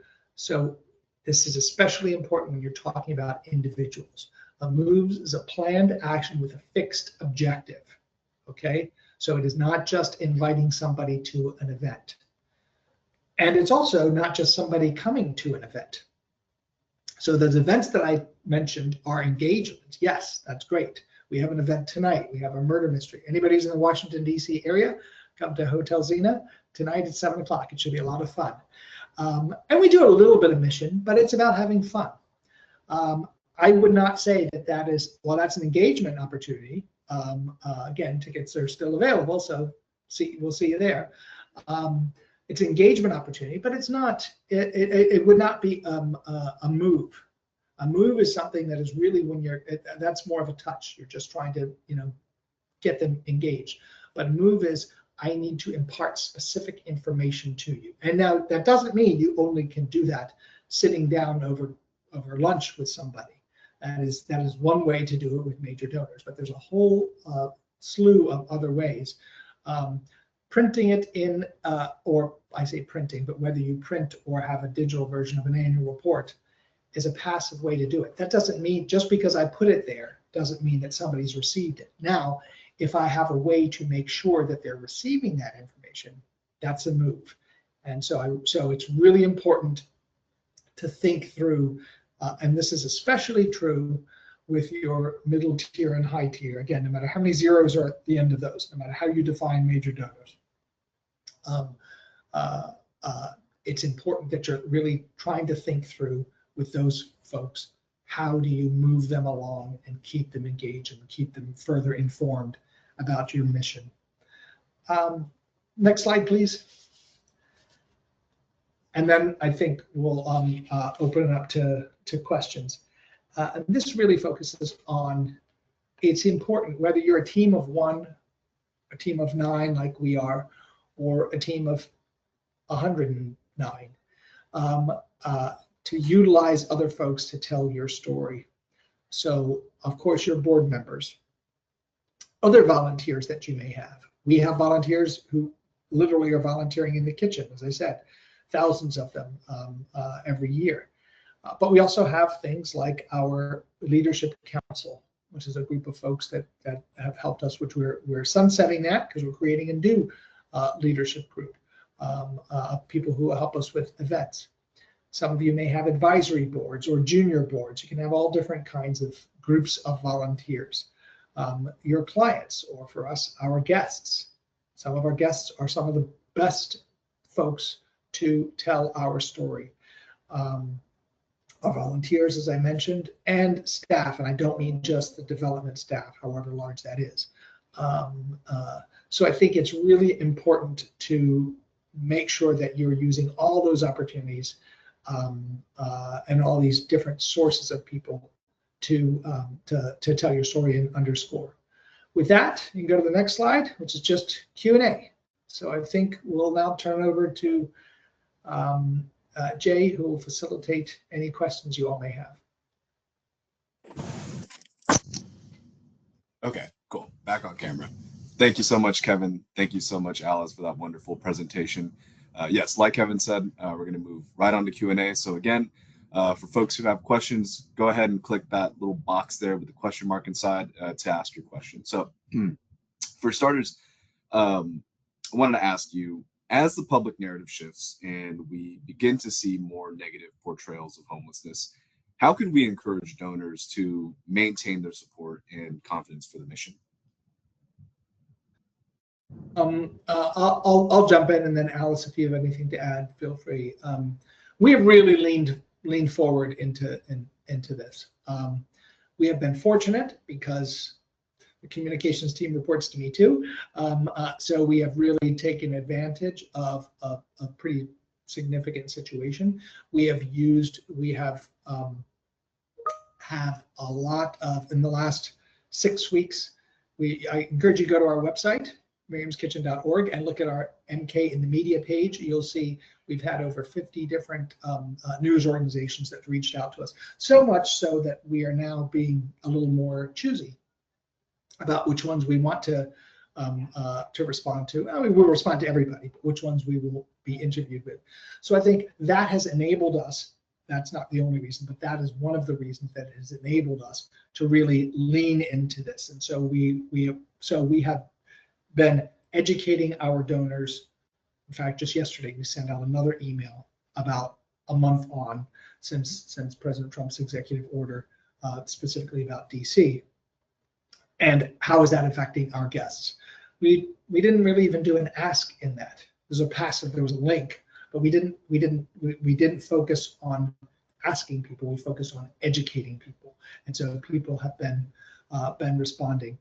this is especially important when you're talking about individuals. A moves is a planned action with a fixed objective. Okay, so it is not just inviting somebody to an event, and it's also not just somebody coming to an event. So those events that I mentioned are engagements. Yes, that's great. We have an event tonight. We have a murder mystery. Anybody who's in the Washington, D.C. area, come to Hotel Zena tonight at 7 o'clock. It should be a lot of fun. And we do a little bit of mission, but it's about having fun. I would not say that is, well, that's an engagement opportunity. Again, tickets are still available, so we'll see you there. It's an engagement opportunity, but it's not. It would not be a move. A move is something that is really when that's more of a touch. You're just trying to, you know, get them engaged. But a move is, I need to impart specific information to you. And now that doesn't mean you only can do that sitting down over lunch with somebody. That is one way to do it with major donors, but there's a whole slew of other ways. Printing it in, or I say printing, but whether you print or have a digital version of an annual report, is a passive way to do it. That doesn't mean, just because I put it there, doesn't mean that somebody's received it. Now, if I have a way to make sure that they're receiving that information, that's a move. And so it's really important to think through, and this is especially true with your middle tier and high tier. Again, no matter how many zeros are at the end of those, no matter how you define major donors, it's important that you're really trying to think through with those folks, how do you move them along and keep them engaged and keep them further informed about your mission. Next slide, please. And then I think we'll open it up to questions. And this really focuses on, it's important whether you're a team of 1, a team of 9 like we are, or a team of 109, to utilize other folks to tell your story. So of course your board members, other volunteers that you may have. We have volunteers who literally are volunteering in the kitchen, as I said, thousands of them every year. But we also have things like our leadership council, which is a group of folks that have helped us, which we're sunsetting that because we're creating a new leadership group, people who will help us with events. Some of you may have advisory boards or junior boards. You can have all different kinds of groups of volunteers. Your clients, or for us, our guests. Some of our guests are some of the best folks to tell our story. Our volunteers, as I mentioned, and staff, and I don't mean just the development staff, however large that is. So I think it's really important to make sure that you're using all those opportunities and all these different sources of people to tell your story and underscore. With that, you can go to the next slide, which is just Q&A. So I think we'll now turn over to Jay, who will facilitate any questions you all may have. Okay, cool. Back on camera. Thank you so much, Kevin. Thank you so much, Alice, for that wonderful presentation. Yes, like Kevin said, we're going to move right on to Q&A. So again, for folks who have questions, go ahead and click that little box there with the question mark inside to ask your question. So for starters, I wanted to ask you, as the public narrative shifts and we begin to see more negative portrayals of homelessness, how can we encourage donors to maintain their support and confidence for the mission? I'll jump in, and then Alice, if you have anything to add, feel free. We have really leaned forward into this. We have been fortunate because the communications team reports to me too. So we have really taken advantage of a pretty significant situation. We have a lot of, in the last 6 weeks, I encourage you to go to our website, miriamskitchen.org, and look at our MK in the media page. You'll see we've had over 50 different news organizations that reached out to us. So much so that we are now being a little more choosy about which ones we want to respond to. I mean, we'll respond to everybody, but which ones we will be interviewed with. So I think that has enabled us. That's not the only reason, but that is one of the reasons that has enabled us to really lean into this. And so we have been educating our donors. In fact, just yesterday we sent out another email about a month on since President Trump's executive order, specifically about DC, and how is that affecting our guests. We didn't really even do an ask in that. There was a link, but we didn't focus on asking people. We focused on educating people, and so people have been responding.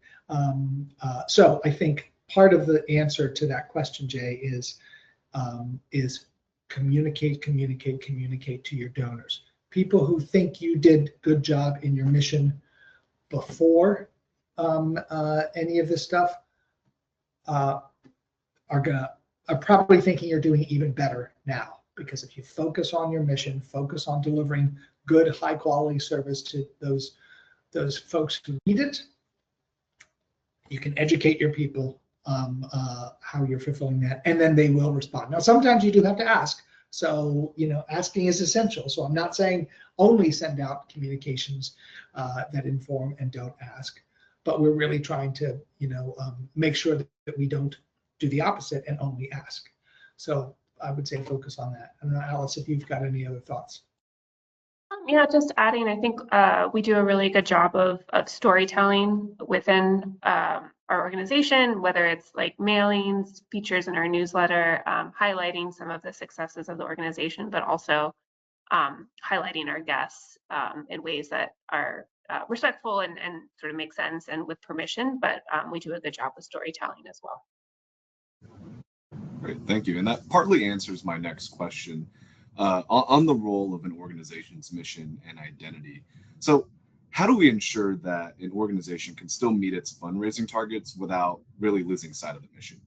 So I think part of the answer to that question, Jay, is communicate to your donors. People who think you did a good job in your mission before any of this stuff are probably thinking you're doing even better now, because if you focus on your mission, focus on delivering good, high quality service to those folks who need it, you can educate your people how you're fulfilling that, and then they will respond. Now, sometimes you do have to ask. So, asking is essential. So I'm not saying only send out communications that inform and don't ask, but we're really trying to, make sure that we don't do the opposite and only ask. So I would say focus on that. I don't know, Alice, if you've got any other thoughts. Yeah, just adding, I think we do a really good job of storytelling within our organization, whether it's like mailings, features in our newsletter, highlighting some of the successes of the organization, but also highlighting our guests in ways that are respectful and sort of make sense and with permission, but we do a good job with storytelling as well. Great, thank you. And that partly answers my next question on the role of an organization's mission and identity. So how do we ensure that an organization can still meet its fundraising targets without really losing sight of the mission?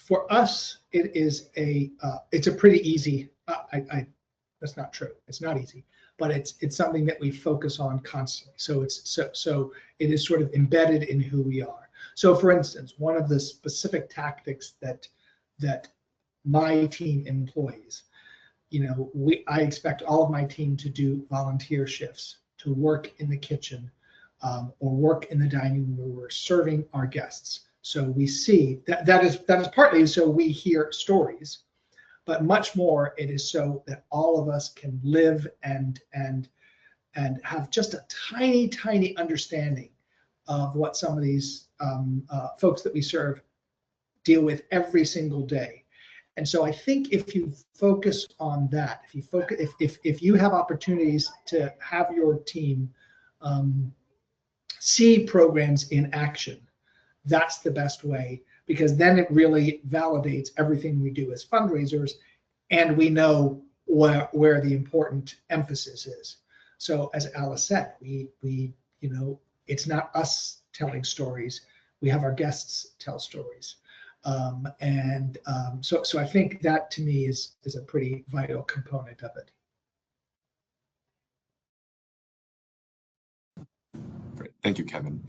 For us, it's a pretty easy, that's not true. It's not easy, but it's something that we focus on constantly. So it is sort of embedded in who we are. So for instance, one of the specific tactics that my team employs, I expect all of my team to do volunteer shifts, to work in the kitchen or work in the dining room where we're serving our guests. So we see that is partly so we hear stories, but much more it is so that all of us can live and have just a tiny understanding of what some of these folks that we serve deal with every single day. And so I think if you focus on that, if you have opportunities to have your team see programs in action, that's the best way, because then it really validates everything we do as fundraisers, and we know where the important emphasis is. So as Alice said, we it's not us telling stories, we have our guests tell stories. So I think that to me is a pretty vital component of it. Great, thank you, Kevin.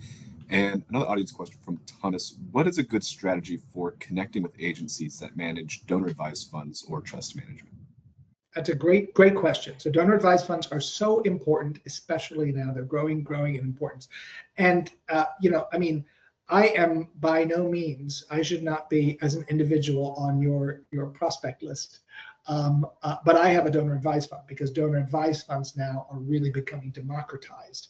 And another audience question from Thomas: what is a good strategy for connecting with agencies that manage donor advised funds or trust management? That's a great question. So donor advised funds are so important, especially now. They're growing in importance. And I am by no means, I should not be as an individual on your prospect list. But I have a donor advised fund because donor advised funds now are really becoming democratized.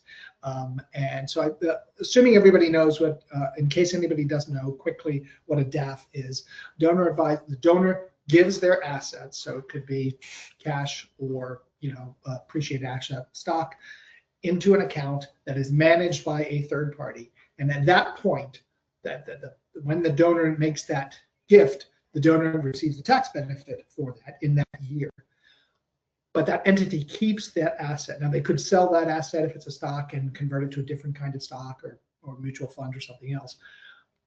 And so assuming everybody knows what, in case anybody doesn't know quickly what a DAF is, the donor gives their assets, so it could be cash or appreciated asset stock, into an account that is managed by a third party. And at that point, when the donor makes that gift, the donor receives the tax benefit for that in that year. But that entity keeps that asset. Now they could sell that asset if it's a stock and convert it to a different kind of stock or mutual fund or something else.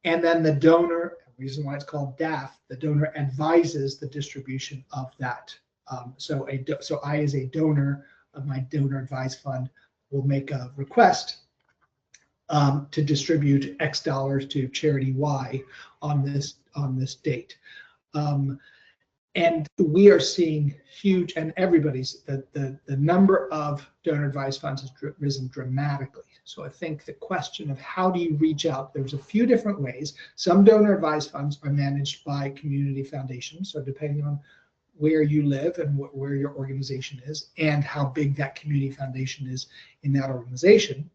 And then the donor, the reason why it's called DAF, the donor advises the distribution of that. So I, as a donor of my donor advised fund, will make a request to distribute X dollars to charity Y on this date. And we are seeing huge, and the number of donor advised funds has risen dramatically. So I think the question of how do you reach out, there's a few different ways. Some donor advised funds are managed by community foundations. So depending on where you live and where your organization is and how big that community foundation is in that organization,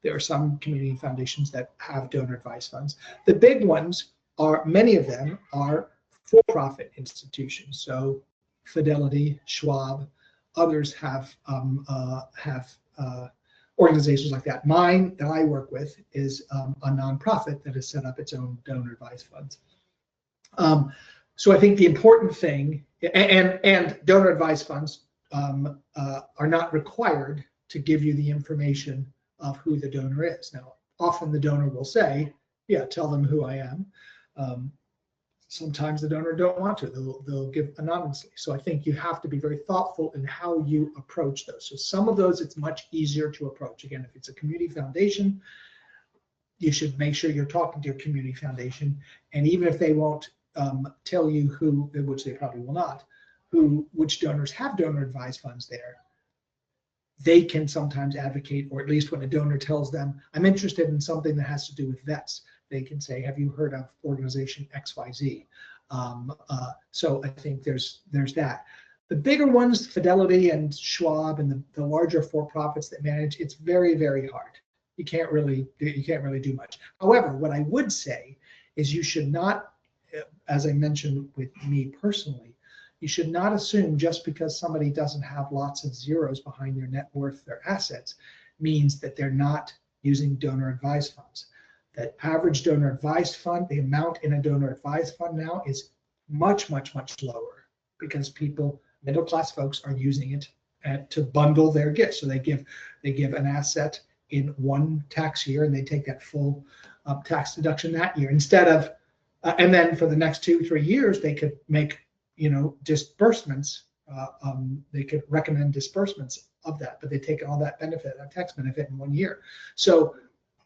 there are some community foundations that have donor advised funds. The big ones many of them are for-profit institutions. So Fidelity, Schwab, others have organizations like that. Mine that I work with is a nonprofit that has set up its own donor advised funds. So I think the important thing, and donor advised funds are not required to give you the information of who the donor is. Now, often the donor will say, yeah, tell them who I am. Sometimes the donor don't want to, they'll give anonymously. So I think you have to be very thoughtful in how you approach those. So some of those, it's much easier to approach. Again, if it's a community foundation, you should make sure you're talking to your community foundation, and even if they won't tell you who, which they probably will not, which donors have donor advised funds there, they can sometimes advocate, or at least when a donor tells them, I'm interested in something that has to do with vets, they can say, have you heard of organization XYZ? So I think there's that. The bigger ones, Fidelity and Schwab and the larger for-profits that manage, it's very, very hard. You can't really do much. However, what I would say is you should not, as I mentioned with me personally, you should not assume just because somebody doesn't have lots of zeros behind their net worth, their assets, means that they're not using donor advised funds. That average donor advised fund, the amount in a donor advised fund now is much, much, much lower because people, middle class folks, are using it to bundle their gifts. So they give an asset in one tax year and they take that full tax deduction that year instead of, and then for the next 2-3 years they could make disbursements. They could recommend disbursements of that, but they take all that benefit, that tax benefit, in 1 year. So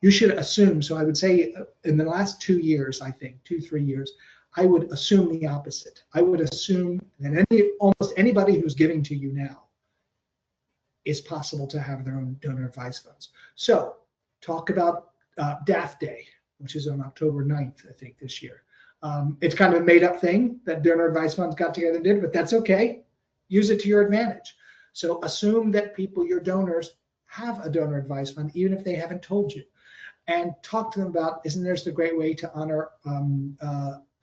you should assume. So I would say in the last 2 years, I think 2-3 years, I would assume the opposite. I would assume that almost anybody who's giving to you now is possible to have their own donor advised funds. So talk about DAF Day, which is on October 9th, I think, this year. It's kind of a made up thing that donor advised funds got together and did, but that's okay. Use it to your advantage. So assume that people, your donors, have a donor advised fund, even if they haven't told you. And talk to them about, isn't there a great way to honor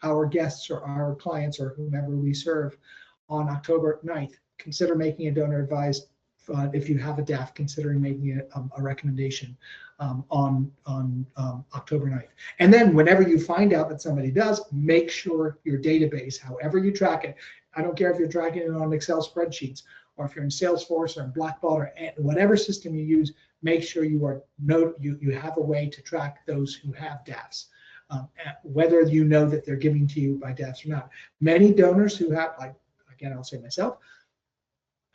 our guests or our clients or whomever we serve on October 9th? Consider making a donor advised fund. If you have a DAF, considering making a recommendation on October 9th. And then whenever you find out that somebody does, make sure your database, however you track it, I don't care if you're tracking it on Excel spreadsheets or if you're in Salesforce or in Blackbaud or whatever system you use, make sure you have a way to track those who have DAFs, whether you know that they're giving to you by DAFs or not. Many donors who have, like, again, I'll say myself,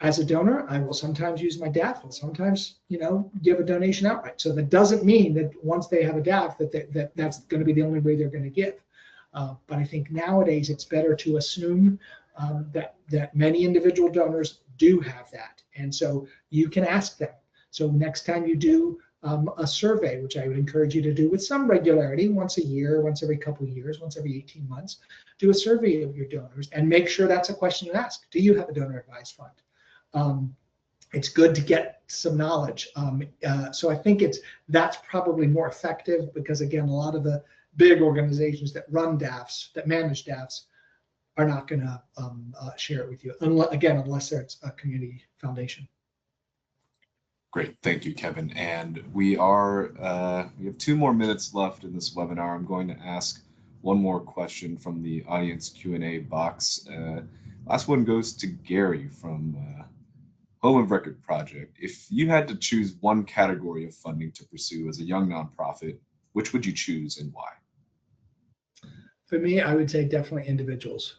as a donor, I will sometimes use my DAF, and sometimes, give a donation outright. So that doesn't mean that once they have a DAF that's going to be the only way they're going to give. But I think nowadays it's better to assume that many individual donors do have that, and so you can ask them. So next time you do a survey, which I would encourage you to do with some regularity, once a year, once every couple of years, once every 18 months, do a survey of your donors and make sure that's a question you ask. Do you have a donor advised fund? It's good to get some knowledge. So I think that's probably more effective because, again, a lot of the big organizations that run DAFs, that manage DAFs, are not going to share it with you, unless it's a community foundation. Great, thank you, Kevin. And we have 2 more minutes left in this webinar. I'm going to ask one more question from the audience Q&A box. Last one goes to Gary from Home of Record Project. If you had to choose one category of funding to pursue as a young nonprofit, which would you choose and why? For me, I would say definitely individuals.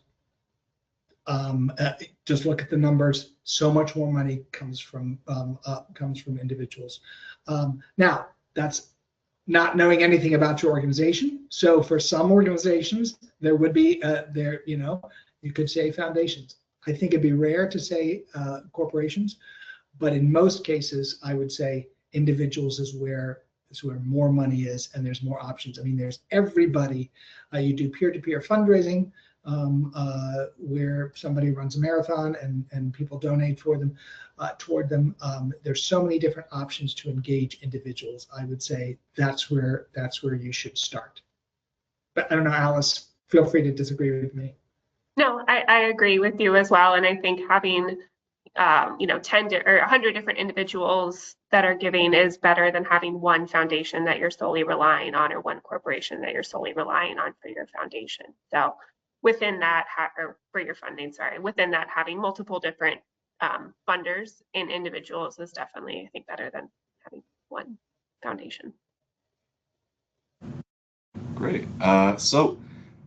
Just look at the numbers. So much more money comes from individuals. Now, that's not knowing anything about your organization. So for some organizations, there would be you could say foundations. I think it'd be rare to say corporations, but in most cases, I would say individuals is where more money is, and there's more options. I mean, there's everybody. You do peer-to-peer fundraising, where somebody runs a marathon and people donate toward them. There's so many different options to engage individuals. I would say that's where you should start. But I don't know, Alice, feel free to disagree with me. No, I agree with you as well. And I think having 10 or 100 different individuals that are giving is better than having one foundation that you're solely relying on, or one corporation that you're solely relying on for your foundation. So within that, or for your funding, within that, having multiple different funders and individuals is definitely, I think, better than having one foundation. Great. So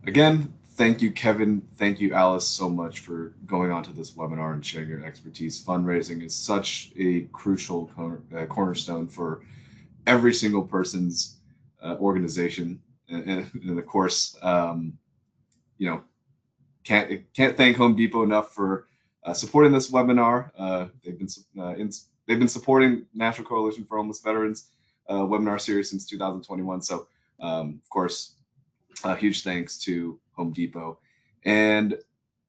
again, thank you, Kevin. Thank you, Alice, so much for going on to this webinar and sharing your expertise. Fundraising is such a crucial cornerstone for every single person's organization, and of course, you know, can't thank Home Depot enough for supporting this webinar. They've been supporting National Coalition for Homeless Veterans webinar series since 2021. So of course, huge thanks to Home Depot. And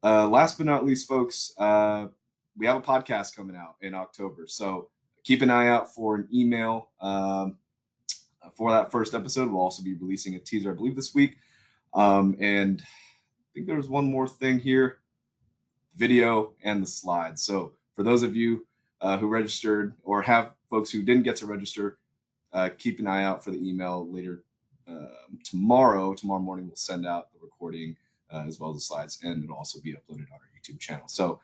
last but not least, folks, we have a podcast coming out in October. So keep an eye out for an email for that first episode. We'll also be releasing a teaser, I believe, this week. And I think there's one more thing here, video and the slides. So for those of you who registered or have folks who didn't get to register, keep an eye out for the email later tomorrow. Tomorrow morning, we'll send out the recording as well as the slides, and it'll also be uploaded on our YouTube channel. So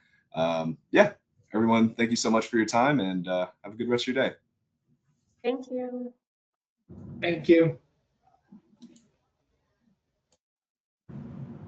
yeah, everyone, thank you so much for your time, and have a good rest of your day. Thank you. Thank you.